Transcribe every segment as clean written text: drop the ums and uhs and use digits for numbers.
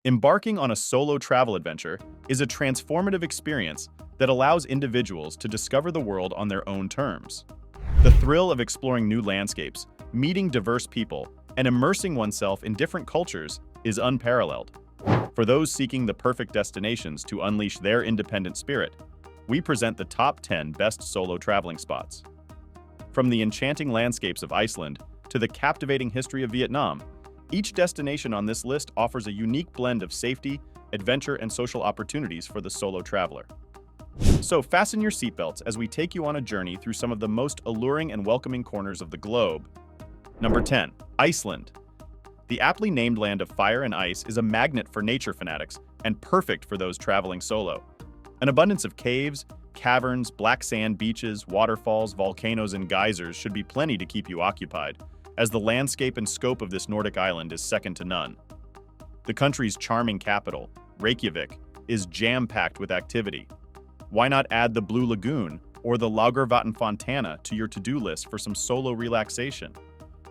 Embarking on a solo travel adventure is a transformative experience that allows individuals to discover the world on their own terms. The thrill of exploring new landscapes, meeting diverse people, and immersing oneself in different cultures is unparalleled. For those seeking the perfect destinations to unleash their independent spirit, we present the top 10 best solo traveling spots. From the enchanting landscapes of Iceland to the captivating history of Vietnam, each destination on this list offers a unique blend of safety, adventure, and social opportunities for the solo traveler. So fasten your seatbelts as we take you on a journey through some of the most alluring and welcoming corners of the globe. Number 10. Iceland. The aptly named land of fire and ice is a magnet for nature fanatics and perfect for those traveling solo. An abundance of caves, caverns, black sand beaches, waterfalls, volcanoes, and geysers should be plenty to keep you occupied, as the landscape and scope of this Nordic island is second to none. The country's charming capital, Reykjavik, is jam-packed with activity. Why not add the Blue Lagoon or the Lagervatn Fontana to your to-do list for some solo relaxation?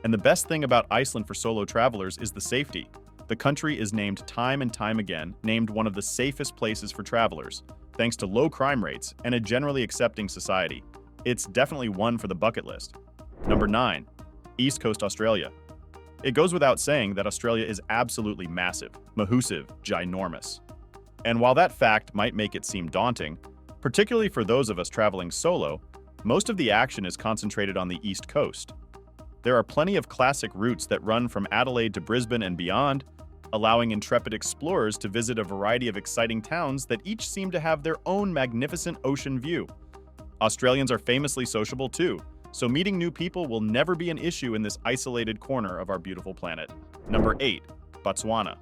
And the best thing about Iceland for solo travelers is the safety. The country is named time and time again, named one of the safest places for travelers, thanks to low crime rates and a generally accepting society. It's definitely one for the bucket list. Number 9. East Coast Australia. It goes without saying that Australia is absolutely massive, mahoosive, ginormous. And while that fact might make it seem daunting, particularly for those of us traveling solo, most of the action is concentrated on the East Coast. There are plenty of classic routes that run from Adelaide to Brisbane and beyond, allowing intrepid explorers to visit a variety of exciting towns that each seem to have their own magnificent ocean view. Australians are famously sociable too, so meeting new people will never be an issue in this isolated corner of our beautiful planet. Number 8. Botswana.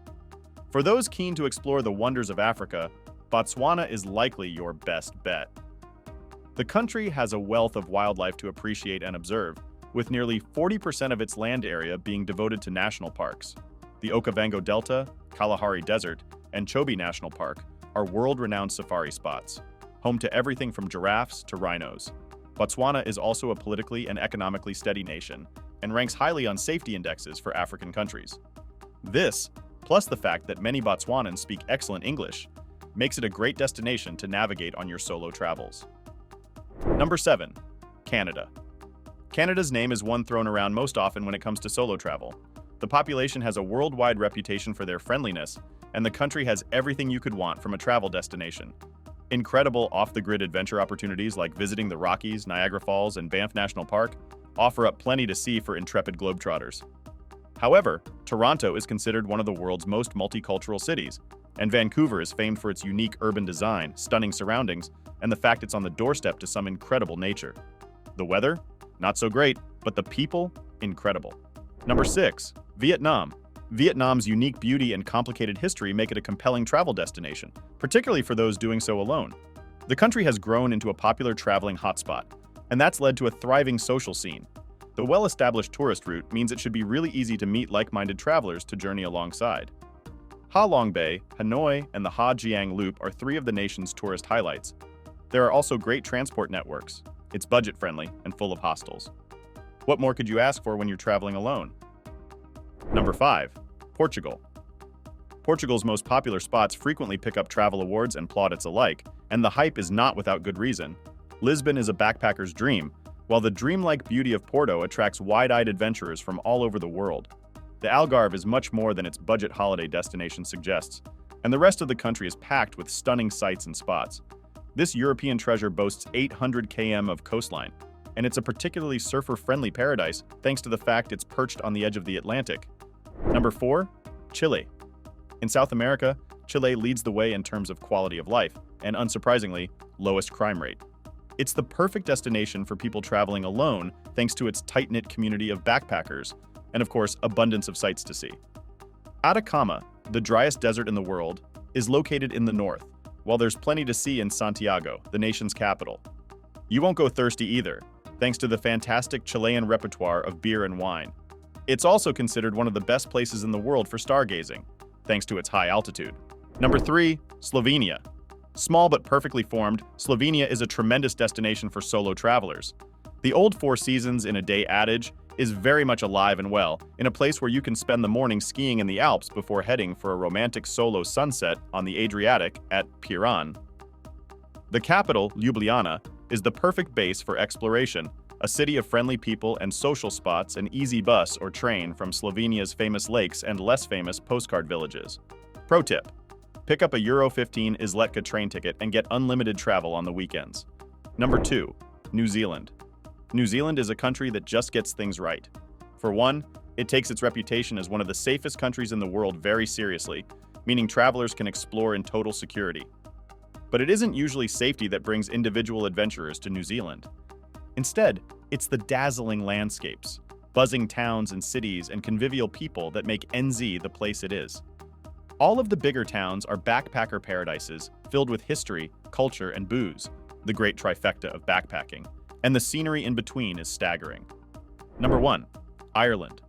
For those keen to explore the wonders of Africa, Botswana is likely your best bet. The country has a wealth of wildlife to appreciate and observe, with nearly 40% of its land area being devoted to national parks. The Okavango Delta, Kalahari Desert, and Chobe National Park are world-renowned safari spots, home to everything from giraffes to rhinos. Botswana is also a politically and economically steady nation and ranks highly on safety indexes for African countries. This, plus the fact that many Botswanans speak excellent English, makes it a great destination to navigate on your solo travels. Number 7. Canada. Canada's name is one thrown around most often when it comes to solo travel. The population has a worldwide reputation for their friendliness, and the country has everything you could want from a travel destination. Incredible off-the-grid adventure opportunities like visiting the Rockies, Niagara Falls, and Banff National Park offer up plenty to see for intrepid globetrotters. However, Toronto is considered one of the world's most multicultural cities, and Vancouver is famed for its unique urban design, stunning surroundings, and the fact it's on the doorstep to some incredible nature. The weather? Not so great, but the people? Incredible. Number 6. Vietnam. Vietnam's unique beauty and complicated history make it a compelling travel destination, particularly for those doing so alone. The country has grown into a popular traveling hotspot, and that's led to a thriving social scene. The well-established tourist route means it should be really easy to meet like-minded travelers to journey alongside. Ha Long Bay, Hanoi, and the Ha Giang Loop are 3 of the nation's tourist highlights. There are also great transport networks. It's budget-friendly and full of hostels. What more could you ask for when you're traveling alone? Number 5. Portugal. Portugal's most popular spots frequently pick up travel awards and plaudits alike, and the hype is not without good reason. Lisbon is a backpacker's dream, while the dreamlike beauty of Porto attracts wide-eyed adventurers from all over the world. The Algarve is much more than its budget holiday destination suggests, and the rest of the country is packed with stunning sights and spots. This European treasure boasts 800 km of coastline, and it's a particularly surfer-friendly paradise thanks to the fact it's perched on the edge of the Atlantic. Number 4. Chile. In South America, Chile leads the way in terms of quality of life, and unsurprisingly, lowest crime rate. It's the perfect destination for people traveling alone thanks to its tight-knit community of backpackers, and of course, abundance of sights to see. Atacama, the driest desert in the world, is located in the north, while there's plenty to see in Santiago, the nation's capital. You won't go thirsty either, thanks to the fantastic Chilean repertoire of beer and wine. It's also considered one of the best places in the world for stargazing, thanks to its high altitude. Number 3. Slovenia. Small but perfectly formed, Slovenia is a tremendous destination for solo travelers. The old four seasons in a day adage is very much alive and well, in a place where you can spend the morning skiing in the Alps before heading for a romantic solo sunset on the Adriatic at Piran. The capital, Ljubljana, is the perfect base for exploration, a city of friendly people and social spots, an easy bus or train from Slovenia's famous lakes and less famous postcard villages. Pro tip: pick up a Euro 15 Izletka train ticket and get unlimited travel on the weekends. Number 2. New Zealand. New Zealand is a country that just gets things right. For one, it takes its reputation as one of the safest countries in the world very seriously, meaning travelers can explore in total security. But it isn't usually safety that brings individual adventurers to New Zealand. Instead, it's the dazzling landscapes, buzzing towns and cities, and convivial people that make NZ the place it is. All of the bigger towns are backpacker paradises filled with history, culture, and booze, the great trifecta of backpacking, and the scenery in between is staggering. Number 1. Ireland.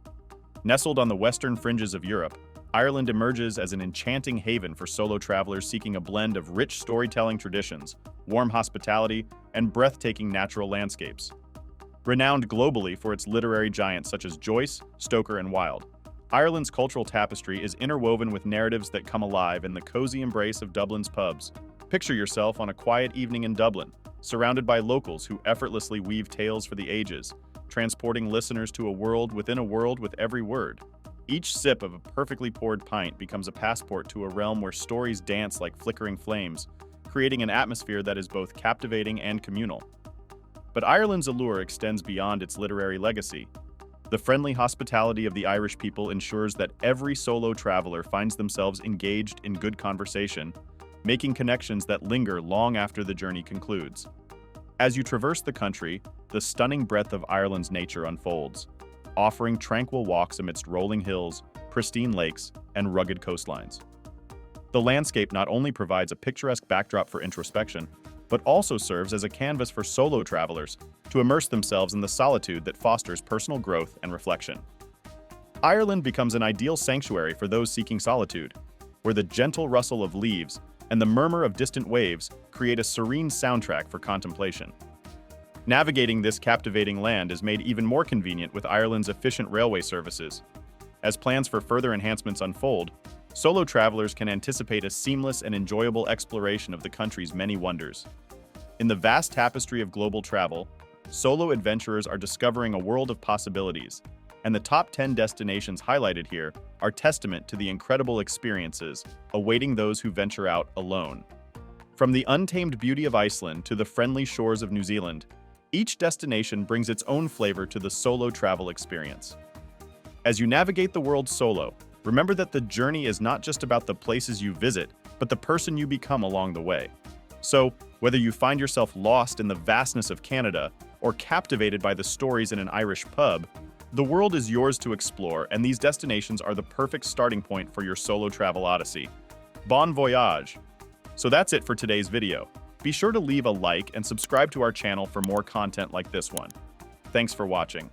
Nestled on the western fringes of Europe, Ireland emerges as an enchanting haven for solo travelers seeking a blend of rich storytelling traditions, warm hospitality, and breathtaking natural landscapes. Renowned globally for its literary giants such as Joyce, Stoker, and Wilde, Ireland's cultural tapestry is interwoven with narratives that come alive in the cozy embrace of Dublin's pubs. Picture yourself on a quiet evening in Dublin, surrounded by locals who effortlessly weave tales for the ages, transporting listeners to a world within a world with every word. Each sip of a perfectly poured pint becomes a passport to a realm where stories dance like flickering flames, creating an atmosphere that is both captivating and communal. But Ireland's allure extends beyond its literary legacy. The friendly hospitality of the Irish people ensures that every solo traveler finds themselves engaged in good conversation, making connections that linger long after the journey concludes. As you traverse the country, the stunning breadth of Ireland's nature unfolds, offering tranquil walks amidst rolling hills, pristine lakes, and rugged coastlines. The landscape not only provides a picturesque backdrop for introspection, but also serves as a canvas for solo travelers to immerse themselves in the solitude that fosters personal growth and reflection. Ireland becomes an ideal sanctuary for those seeking solitude, where the gentle rustle of leaves and the murmur of distant waves create a serene soundtrack for contemplation. Navigating this captivating land is made even more convenient with Ireland's efficient railway services. As plans for further enhancements unfold, solo travelers can anticipate a seamless and enjoyable exploration of the country's many wonders. In the vast tapestry of global travel, solo adventurers are discovering a world of possibilities, and the top 10 destinations highlighted here are testament to the incredible experiences awaiting those who venture out alone. From the untamed beauty of Iceland to the friendly shores of New Zealand, each destination brings its own flavor to the solo travel experience. As you navigate the world solo, remember that the journey is not just about the places you visit, but the person you become along the way. So, whether you find yourself lost in the vastness of Canada or captivated by the stories in an Irish pub, the world is yours to explore, and these destinations are the perfect starting point for your solo travel odyssey. Bon voyage! So that's it for today's video. Be sure to leave a like and subscribe to our channel for more content like this one. Thanks for watching.